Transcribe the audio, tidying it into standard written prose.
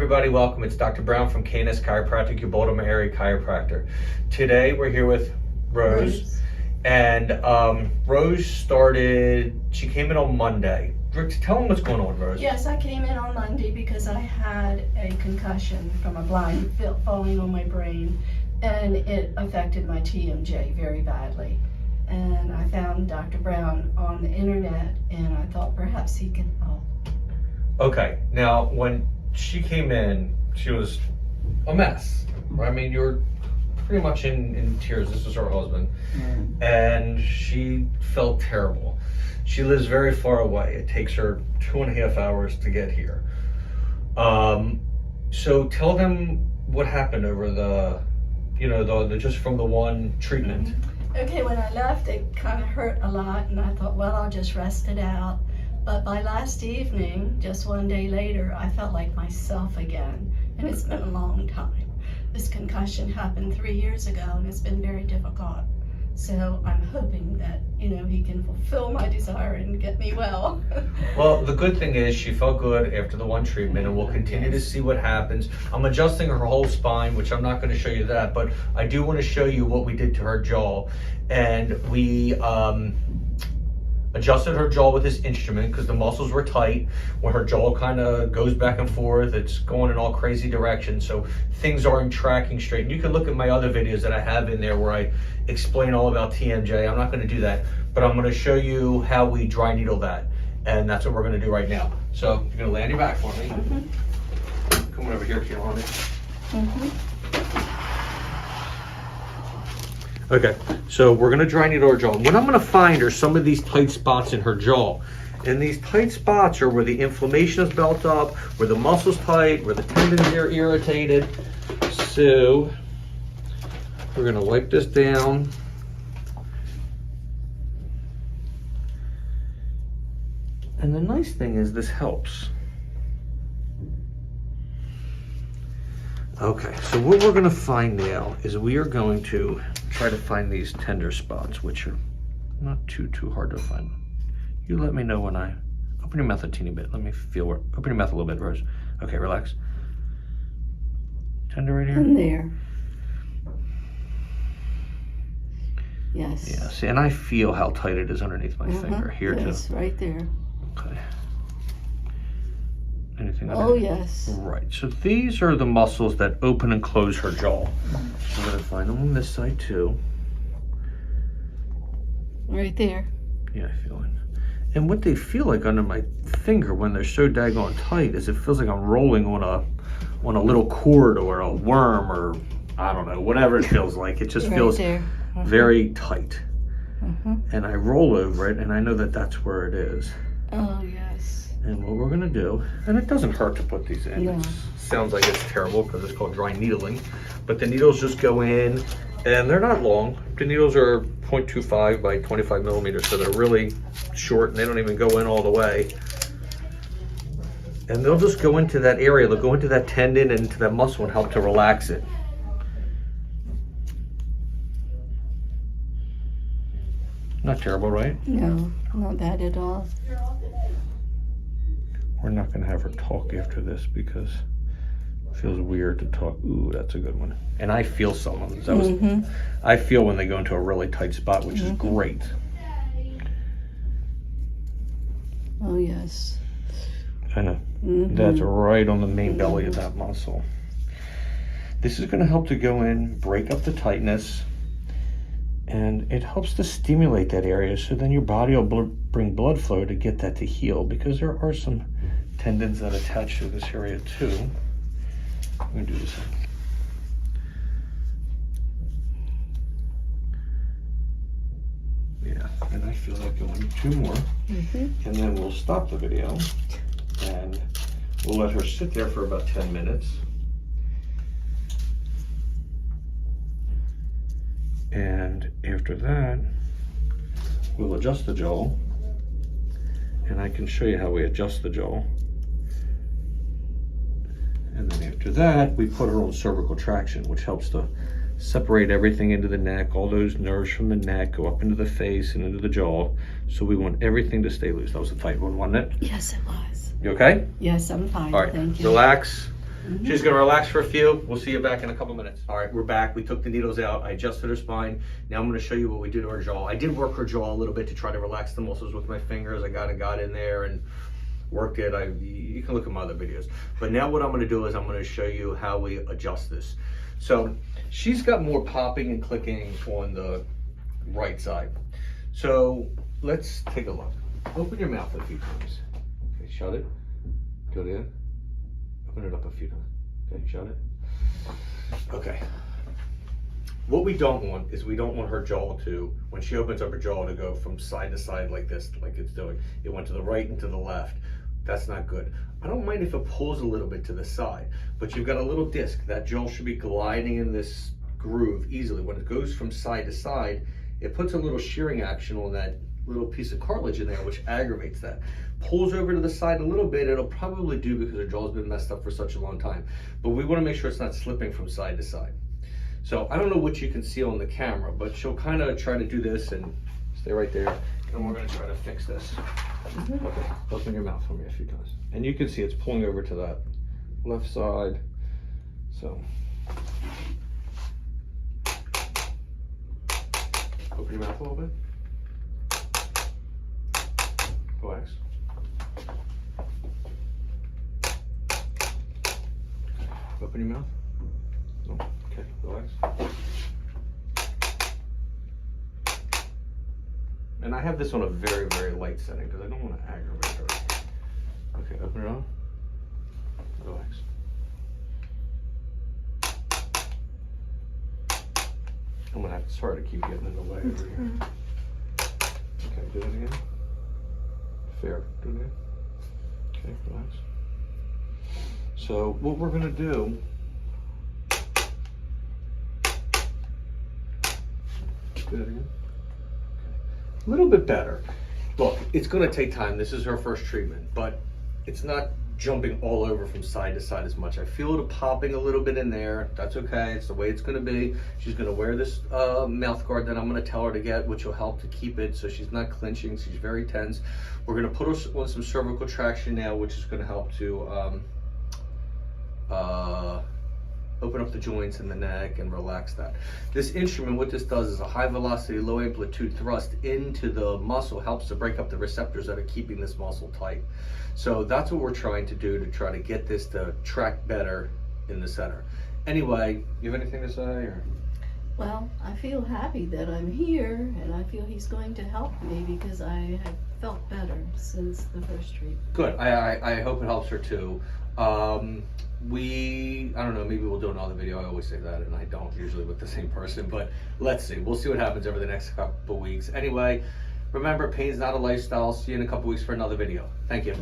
everybody, welcome. It's Dr. Brown from KNS Chiropractic, your Baltimore area chiropractor. Today we're here with Rose. And Rose she came in on Monday. Tell them what's going on, Rose. Yes, I came in on Monday because I had a concussion from a blind falling on my brain, and it affected my TMJ very badly. And I found Dr. Brown on the internet, and I thought perhaps he could help. Okay, now when she came in, she was a mess. I mean, you were pretty much in tears. This was her husband. And she felt terrible. She lives very far away. It takes her 2.5 hours to get here. So tell them what happened over the just from the one treatment. Okay, when I left, it kind of hurt a lot, and I thought, well, I'll just rest it out. But by last evening, just one day later, I felt like myself again, and it's been a long time. This concussion happened 3 years ago, and it's been very difficult. So I'm hoping that, he can fulfill my desire and get me well. Well, the good thing is she felt good after the one treatment, and we'll continue to see what happens. I'm adjusting her whole spine, which I'm not going to show you that, but I do want to show you what we did to her jaw. And we adjusted her jaw with this instrument because the muscles were tight. When her jaw kind of goes back and forth, it's going in all crazy directions, so things aren't tracking straight. And you can look at my other videos that I have in there where I explain all about TMJ. I'm not going to do that, but I'm going to show you how we dry needle that, and that's what we're going to do right now. So you're going to lay on your back for me. Come on over here, Kehlani. Okay, so we're gonna dry needle her jaw. What I'm gonna find are some of these tight spots in her jaw. And these tight spots are where the inflammation is built up, where the muscle's tight, where the tendons are irritated. So we're gonna wipe this down. And the nice thing is this helps. Okay, so what we're gonna find now is we are going to try to find these tender spots, which are not too hard to find. You let me know when I open your mouth a teeny bit. Let me feel where. Open your mouth a little bit, Rose. Okay, relax. Tender right here. In there. Yes. Yeah. See, and I feel how tight it is underneath my finger here too. Yes, right there. Okay. Anything? Oh, yes. Right. So these are the muscles that open and close her jaw. I'm gonna find them on this side too. Right there. Yeah, I feel it. And what they feel like under my finger when they're so daggone tight is it feels like I'm rolling on a little cord or a worm or I don't know, whatever it feels like. It just feels very tight. And I roll over it and I know that that's where it is. Oh, yes. And what we're gonna do, and it doesn't hurt to put these in. No. It sounds like it's terrible because it's called dry needling, but the needles just go in and they're not long. The needles are 0.25 by 25 millimeters, so they're really short and they don't even go in all the way. And they'll just go into that area, they'll go into that tendon and into that muscle and help to relax it. Not terrible, right? No, not bad at all. We're not going to have her talk after this because it feels weird to talk. Ooh, that's a good one. And I feel some of them. I feel when they go into a really tight spot, which is great. Oh, yes. That's right on the main belly of that muscle. This is going to help to go in, break up the tightness, and it helps to stimulate that area so then your body will bring blood flow to get that to heal, because there are some tendons that attach to this area too. I'm going to do this. Yeah, and I feel like going 2 more. And then we'll stop the video and we'll let her sit there for about 10 minutes. And after that, we'll adjust the jaw, and I can show you how we adjust the jaw. And then after that, we put her on cervical traction, which helps to separate everything into the neck. All those nerves from the neck go up into the face and into the jaw. So we want everything to stay loose. That was a tight one, wasn't it? Yes, it was. You okay? Yes, I'm fine. All right, Thank you. relax. She's gonna relax for a few. We'll see you back in a couple minutes. All right, we're back. We took the needles out. I adjusted her spine. Now I'm gonna show you what we do to her jaw. I did work her jaw a little bit to try to relax the muscles with my fingers. I got in there and worked it. You can look at my other videos. But now what I'm gonna do is I'm gonna show you how we adjust this. So she's got more popping and clicking on the right side. So let's take a look. Open your mouth a few times. Okay, shut it. Do it in. Open it up a few times. Okay, shut it. Okay. What we don't want is we don't want her jaw to, when she opens up her jaw, to go from side to side like this, like it's doing. It went to the right and to the left. That's not good. I don't mind if it pulls a little bit to the side, but you've got a little disc. That jaw should be gliding in this groove easily. When it goes from side to side, it puts a little shearing action on that little piece of cartilage in there, which aggravates that. Pulls over to the side a little bit, it'll probably do because her jaw's been messed up for such a long time. But we want to make sure it's not slipping from side to side. So I don't know what you can see on the camera, but she'll kind of try to do this and stay right there. And we're going to try to fix this. Okay, open your mouth for me a few times. And you can see it's pulling over to that left side. So open your mouth a little bit. Relax. Open your mouth. No? Okay, relax. And I have this on a very, very light setting because I don't want to aggravate her. Okay, open it up. Relax. I'm gonna have to, sorry to keep getting in the way over here. Okay, do it again. Fair. Do it again. Okay, relax. So what we're gonna do, do that again. A little bit better. Look, it's gonna take time. This is her first treatment, but it's not jumping all over from side to side as much. I feel it popping a little bit in there. That's okay, it's the way it's gonna be. She's gonna wear this mouth guard that I'm gonna tell her to get, which will help to keep it so she's not clenching, she's very tense. We're gonna put her on some cervical traction now, which is gonna help to open up the joints in the neck and relax that. This instrument, what this does is a high velocity, low amplitude thrust into the muscle, helps to break up the receptors that are keeping this muscle tight. So that's what we're trying to do to try to get this to track better in the center. Anyway, you have anything to say? Or? Well, I feel happy that I'm here, and I feel he's going to help me because I have felt better since the first treatment. Good. I hope it helps her too. I don't know, maybe we'll do another video. I always say that, and I don't usually with the same person, but let's see. We'll see what happens over the next couple weeks. Anyway, remember, pain's not a lifestyle. See you in a couple weeks for another video. Thank you.